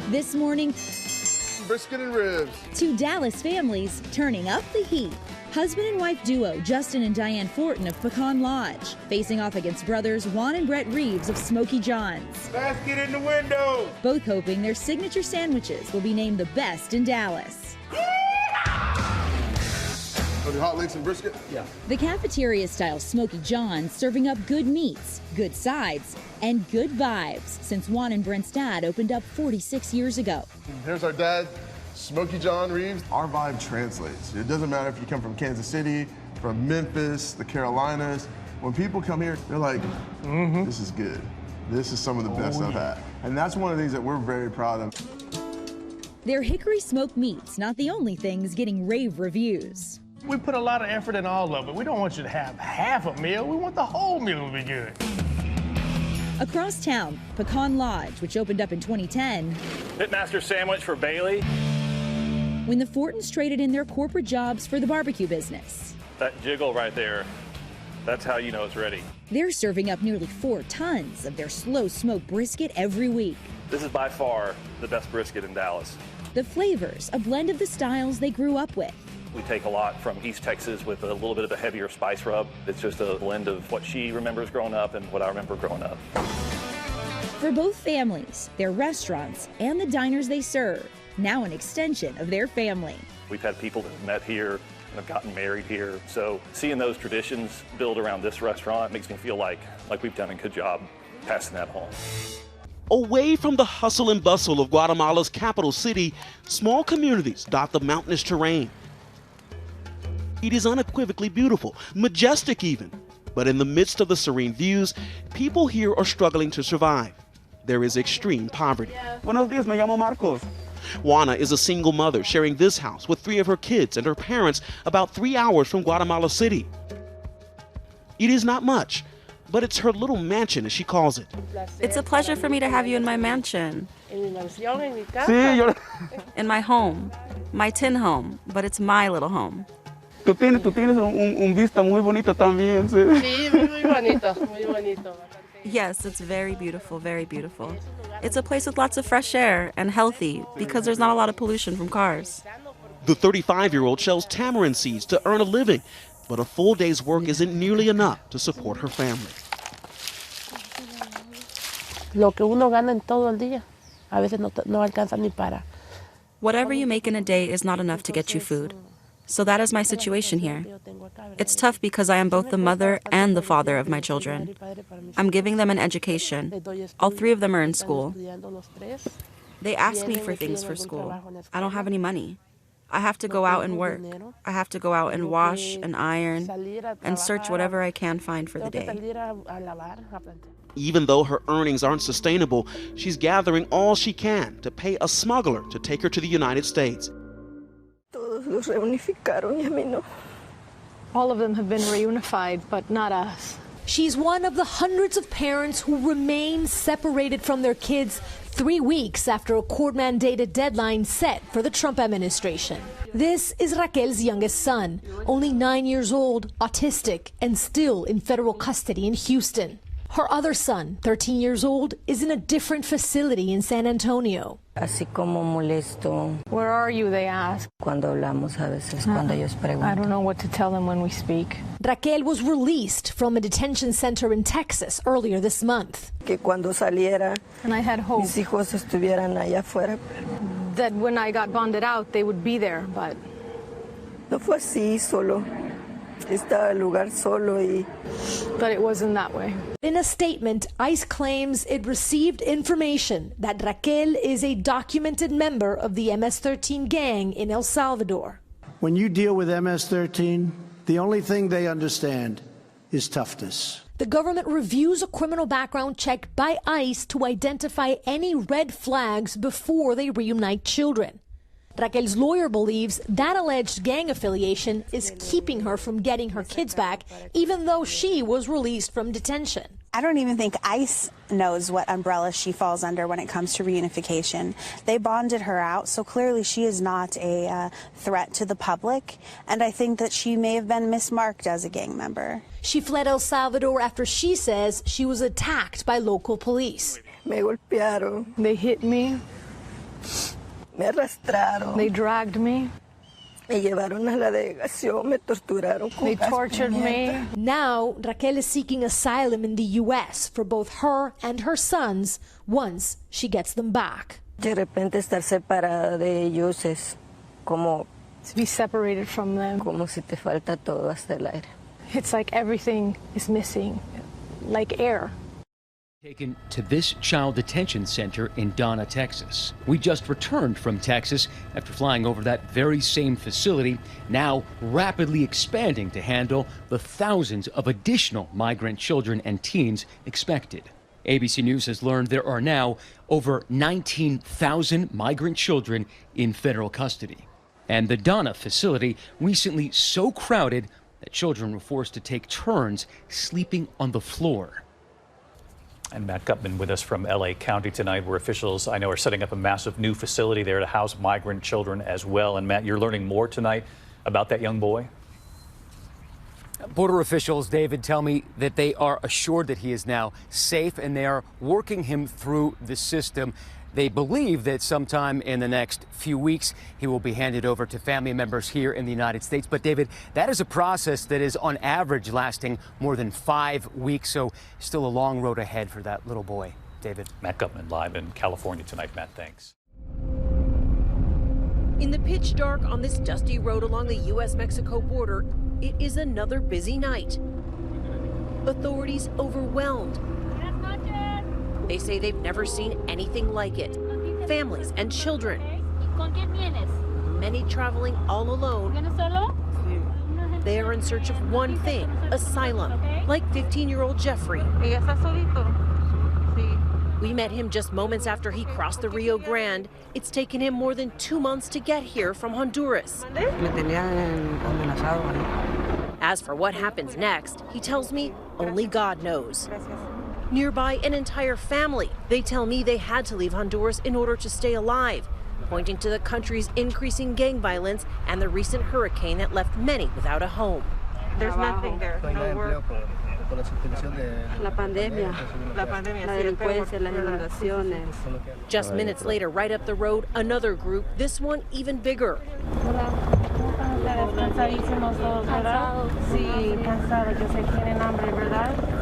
This morning, brisket and ribs. two Dallas families turning up the heat. Husband and wife duo Justin and Diane Fortin of Pecan Lodge facing off against brothers Juan and Brett Reeves of Smoky John's. Basket in the window. Both hoping their signature sandwiches will be named the best in Dallas. Oh, the hot links and brisket? Yeah. The cafeteria-style Smoky John's serving up good meats, good sides, and good vibes since Juan and Brent's dad opened up 46 years ago. Here's our dad, Smoky John Reeves. Our vibe translates. It doesn't matter if you come from Kansas City, from Memphis, the Carolinas. When people come here, they're like, this is good. This is some of the best I've had. And that's one of the things that we're very proud of. Their hickory smoked meats, not the only things getting rave reviews. We put a lot of effort in all of it. We don't want you to have half a meal. We want the whole meal to be good. Across town, Pecan Lodge, which opened up in 2010. Pitmaster sandwich for Bailey. When the Fortins traded in their corporate jobs for the barbecue business. That jiggle right there, that's how you know it's ready. They're serving up nearly 4 tons of their slow smoked brisket every week. This is by far the best brisket in Dallas. The flavors, a blend of the styles they grew up with. We take a lot from East Texas with a little bit of a heavier spice rub. It's just a blend of what she remembers growing up and what I remember growing up. For both families, their restaurants, and the diners they serve, now an extension of their family. We've had people that have met here and have gotten married here. So seeing those traditions build around this restaurant makes me feel like we've done a good job passing that on. Away from the hustle and bustle of Guatemala's capital city, small communities dot the mountainous terrain. It is unequivocally beautiful, majestic even. But in the midst of the serene views, people here are struggling to survive. There is extreme poverty. Buenos días, me llamo Marcos. Juana is a single mother sharing this house with 3 of her kids and her parents about 3 hours from Guatemala City. It is not much, but it's her little mansion, as she calls it. It's a pleasure for me to have you in my mansion. In my home, my tin home, but it's my little home. Tú tienes un vista muy bonito también. Sí, muy bonito, muy bonito. Yes, it's very beautiful, very beautiful. It's a place with lots of fresh air and healthy because there's not a lot of pollution from cars. The 35-year-old shells tamarind seeds to earn a living, but a full day's work isn't nearly enough to support her family. Lo que uno gana en todo el día, a veces no alcanza ni para. Whatever you make in a day is not enough to get you food. So that is my situation here. It's tough because I am both the mother and the father of my children. I'm giving them an education. All 3 of them are in school. They ask me for things for school. I don't have any money. I have to go out and work. I have to go out and wash and iron and search whatever I can find for the day. Even though her earnings aren't sustainable, she's gathering all she can to pay a smuggler to take her to the United States. All of them have been reunified, but not us. She's one of the hundreds of parents who remain separated from their kids 3 weeks after a court-mandated deadline set for the Trump administration. This is Raquel's youngest son, only 9 years old, autistic, and still in federal custody in Houston. Her other son, 13 years old, is in a different facility in San Antonio. Así como molesto. Where are you, they ask. Cuando hablamos a veces, cuando ellos preguntan. I don't know what to tell them when we speak. Raquel was released from a detention center in Texas earlier this month. Que cuando saliera, and I had hope mis hijos estuvieran allá afuera. That when I got bonded out, they would be there, but... No fue así, solo. Estaba el lugar solo y... But it wasn't that way. In a statement, ICE claims it received information that Raquel is a documented member of the MS-13 gang in El Salvador. When you deal with MS-13, the only thing they understand is toughness. The government reviews a criminal background check by ICE to identify any red flags before they reunite children. Raquel's lawyer believes that alleged gang affiliation is keeping her from getting her kids back, even though she was released from detention. I don't even think ICE knows what umbrella she falls under when it comes to reunification. They bonded her out, so clearly she is not a threat to the public, and I think that she may have been mismarked as a gang member. She fled El Salvador after she says she was attacked by local police. Me golpearon. They hit me. Me arrastraron. They dragged me. Me llevaron a la delegación, me torturaron con They gas tortured me. pimienta. Now, Raquel is seeking asylum in the U.S. for both her and her sons once she gets them back. De repente estar separada de ellos es como... To be separated from them. Como si te falta todo hasta el aire. It's like everything is missing, like air. Taken to this child detention center in Donna, Texas. We just returned from Texas after flying over that very same facility, now rapidly expanding to handle the thousands of additional migrant children and teens expected. ABC News has learned there are now over 19,000 migrant children in federal custody. And the Donna facility recently so crowded that children were forced to take turns sleeping on the floor. And Matt Gutman with us from LA County tonight, where officials I know are setting up a massive new facility there to house migrant children as well. And Matt, you're learning more tonight about that young boy? Border officials, David, tell me that they are assured that he is now safe and they are working him through the system. They believe that sometime in the next few weeks, he will be handed over to family members here in the United States. But David, that is a process that is on average lasting more than 5 weeks. So still a long road ahead for that little boy. David. Matt Gutman live in California tonight. Matt, thanks. In the pitch dark on this dusty road along the U.S.-Mexico border, it is another busy night. Authorities overwhelmed. They say they've never seen anything like it. Families and children. Many traveling all alone. They are in search of one thing, asylum, like 15-year-old Jeffrey. We met him just moments after he crossed the Rio Grande. It's taken him more than 2 months to get here from Honduras. As for what happens next, he tells me only God knows. Nearby, an entire family. They tell me they had to leave Honduras in order to stay alive, pointing to the country's increasing gang violence and the recent hurricane that left many without a home. There's nothing there, no work. La pandemia, la delincuencia, las inundaciones. Just minutes later, right up the road, another group, this one even bigger.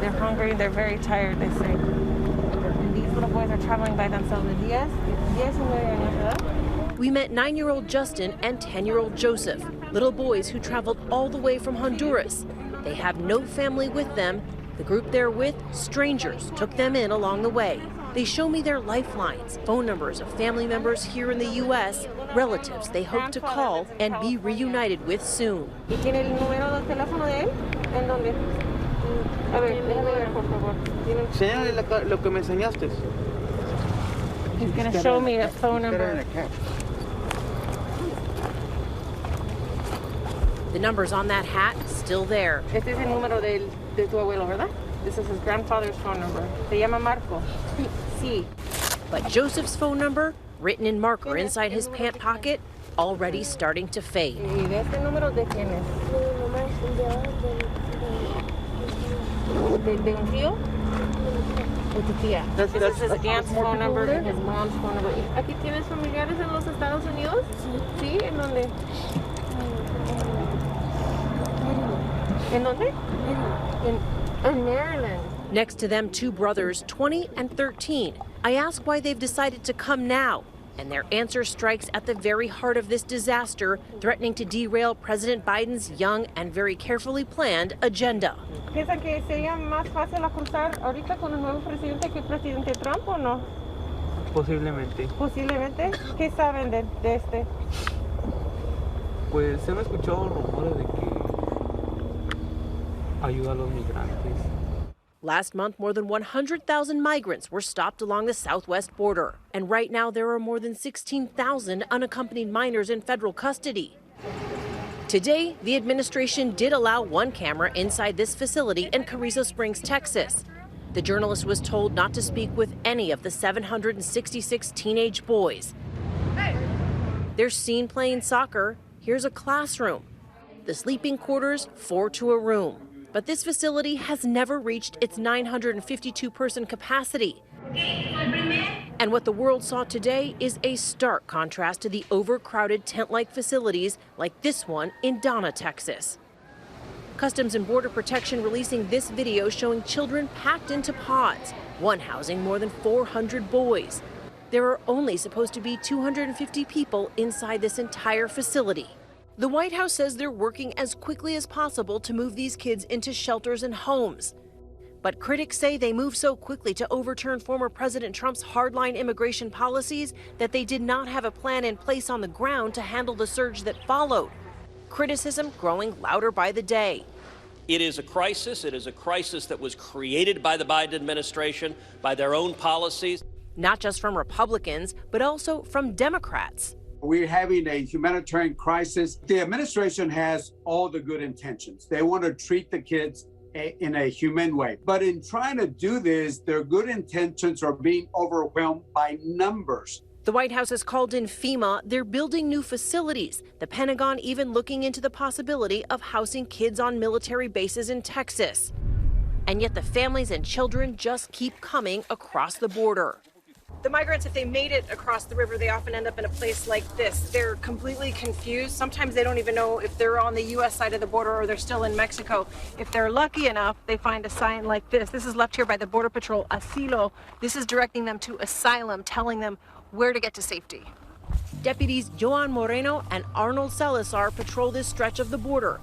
They're hungry, they're very tired, they say. And these little boys are traveling by themselves. Diaz y 9 años de edad. We met 9-year-old Justin and 10-year-old Joseph, little boys who traveled all the way from Honduras. They have no family with them. The group they're with, strangers, took them in along the way. They show me their lifelines, phone numbers of family members here in the U.S., relatives they hope to call and be reunited with soon. ¿Y tiene el número de teléfono de él? ¿En dónde? A ver, déjame ver, por favor. Enséñale lo que me enseñaste. He's going to show me a phone number. The numbers on that hat still there. Este es el número de tu abuelo, ¿verdad? This is his grandfather's phone number. Se llama Marco. Sí. But Joseph's phone number, written in marker inside his pant pocket, already starting to fade. ¿Y de este número de quién es? ¿De un tío? ¿De tu tía? This is his aunt's phone number and his mom's phone number. ¿Aquí tienes familiares en los Estados Unidos? Sí, ¿en dónde? ¿En dónde? In Maryland. Next to them, 2 brothers, 20 and 13. I ask why they've decided to come now, and their answer strikes at the very heart of this disaster, threatening to derail President Biden's young and very carefully planned agenda. ¿Piensan que sería más fácil cruzar ahorita con el nuevo presidente que el presidente Trump o no? Posiblemente. Posiblemente. ¿Qué saben de este? Pues se han escuchado rumores de que ayuda a los migrantes. Last month, more than 100,000 migrants were stopped along the southwest border. And right now, there are more than 16,000 unaccompanied minors in federal custody. Today, the administration did allow one camera inside this facility in Carrizo Springs, Texas. The journalist was told not to speak with any of the 766 teenage boys. They're seen playing soccer. Here's a classroom. The sleeping quarters, 4 to a room. But this facility has never reached its 952-person capacity. And what the world saw today is a stark contrast to the overcrowded tent-like facilities like this one in Donna, Texas. Customs and Border Protection releasing this video showing children packed into pods, one housing more than 400 boys. There are only supposed to be 250 people inside this entire facility. The White House says they're working as quickly as possible to move these kids into shelters and homes. But critics say they moved so quickly to overturn former President Trump's hardline immigration policies that they did not have a plan in place on the ground to handle the surge that followed. Criticism growing louder by the day. It is a crisis. It is a crisis that was created by the Biden administration, by their own policies. Not just from Republicans, but also from Democrats. We're having a humanitarian crisis. The administration has all the good intentions. They want to treat the kids in a humane way. But in trying to do this, their good intentions are being overwhelmed by numbers. The White House has called in FEMA. They're building new facilities. The Pentagon even looking into the possibility of housing kids on military bases in Texas. And yet the families and children just keep coming across the border. The migrants, if they made it across the river, they often end up in a place like this. They're completely confused. Sometimes they don't even know if they're on the U.S. side of the border or they're still in Mexico. If they're lucky enough, they find a sign like this. This is left here by the Border Patrol, Asilo. This is directing them to asylum, telling them where to get to safety. Deputies Joan Moreno and Arnold Salazar patrol this stretch of the border.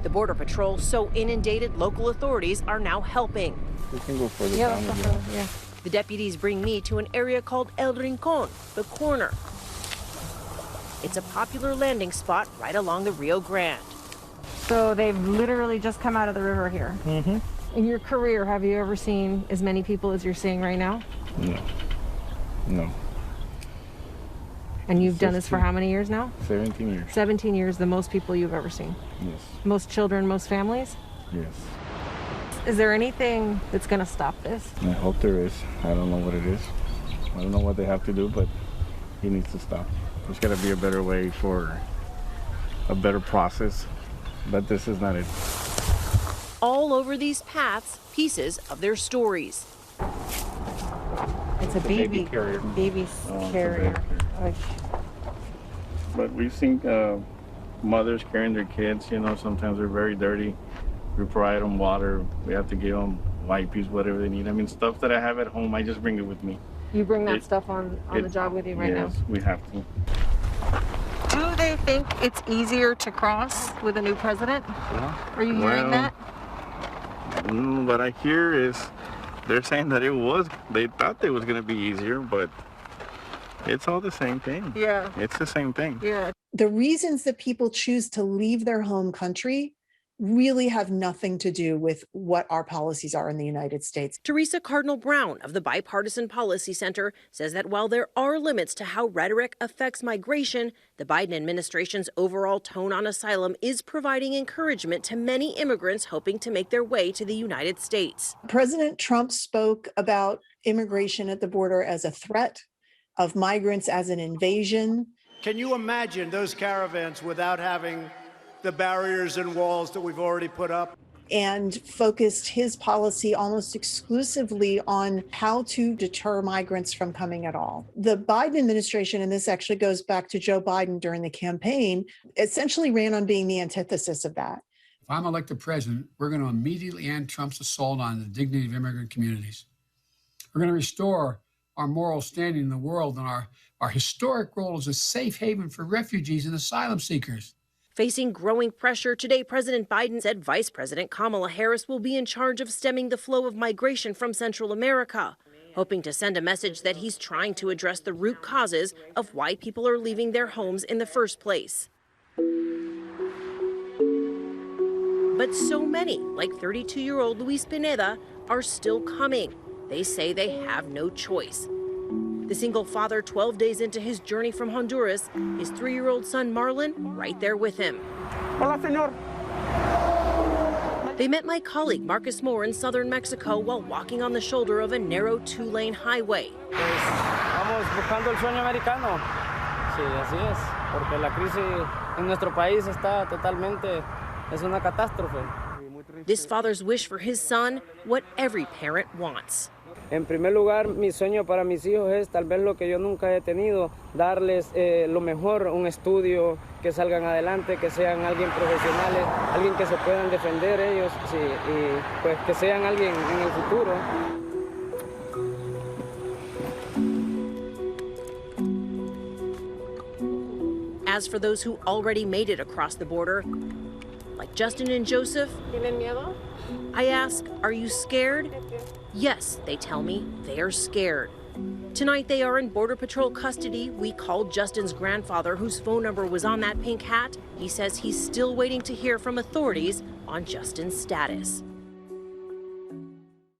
The Border Patrol, so inundated, local authorities are now helping. We can go further down again. Yeah. The deputies bring me to an area called El Rincón, the corner. It's a popular landing spot right along the Rio Grande. So they've literally just come out of the river here. Mm-hmm. In your career, have you ever seen as many people as you're seeing right now? No. No. And you've done this for how many years now? 17 years. 17 years, the most people you've ever seen? Yes. Most children, most families? Yes. Is there anything that's going to stop this? I hope there is. I don't know what it is. I don't know what they have to do, but he needs to stop. There's got to be a better way for a better process, but this is not it. All over these paths, pieces of their stories. It's a baby carrier. Baby carrier. But we've seen mothers carrying their kids, you know, sometimes they're very dirty. We provide them water. We have to give them wipes, whatever they need. I mean, stuff that I have at home, I just bring it with me. You bring that stuff on the job with you right now? Yes, we have to. Do they think it's easier to cross with a new president? Yeah. Are you hearing that? What I hear is they're saying that they thought it was going to be easier, but it's all the same thing. Yeah. It's the same thing. Yeah. The reasons that people choose to leave their home country really have nothing to do with what our policies are in the United States. Teresa Cardinal Brown of the Bipartisan Policy Center says that while there are limits to how rhetoric affects migration, the Biden administration's overall tone on asylum is providing encouragement to many immigrants hoping to make their way to the United States. President Trump spoke about immigration at the border as a threat, of migrants as an invasion. Can you imagine those caravans without having the barriers and walls that we've already put up? And focused his policy almost exclusively on how to deter migrants from coming at all. The Biden administration, and this actually goes back to Joe Biden during the campaign, essentially ran on being the antithesis of that. If I'm elected president, we're going to immediately end Trump's assault on the dignity of immigrant communities. We're going to restore our moral standing in the world and our historic role as a safe haven for refugees and asylum seekers. Facing growing pressure, today President Biden said Vice President Kamala Harris will be in charge of stemming the flow of migration from Central America, hoping to send a message that he's trying to address the root causes of why people are leaving their homes in the first place. But so many, like 32-year-old Luis Pineda, are still coming. They say they have no choice. The single father, 12 days into his journey from Honduras, his 3-year-old son Marlon right there with him. Hola, señor. They met my colleague Marcus Moore in southern Mexico while walking on the shoulder of a narrow 2-lane highway. Vamos buscando el sueño americano. Sí, así es, porque la crisis en nuestro país está totalmente, es una catástrofe. This father's wish for his son, what every parent wants. En primer lugar, mi sueño para mis hijos es tal vez lo que yo nunca he tenido, darles lo mejor, un estudio, que salgan adelante, que sean alguien profesionales, alguien que se puedan defender ellos, sí, y pues que sean alguien en el futuro. As for those who already made it across the border, like Justin and Joseph, I ask, are you scared? Yes, they tell me they are scared. Tonight they are in Border Patrol custody. We called Justin's grandfather, whose phone number was on that pink hat. He says he's still waiting to hear from authorities on Justin's status.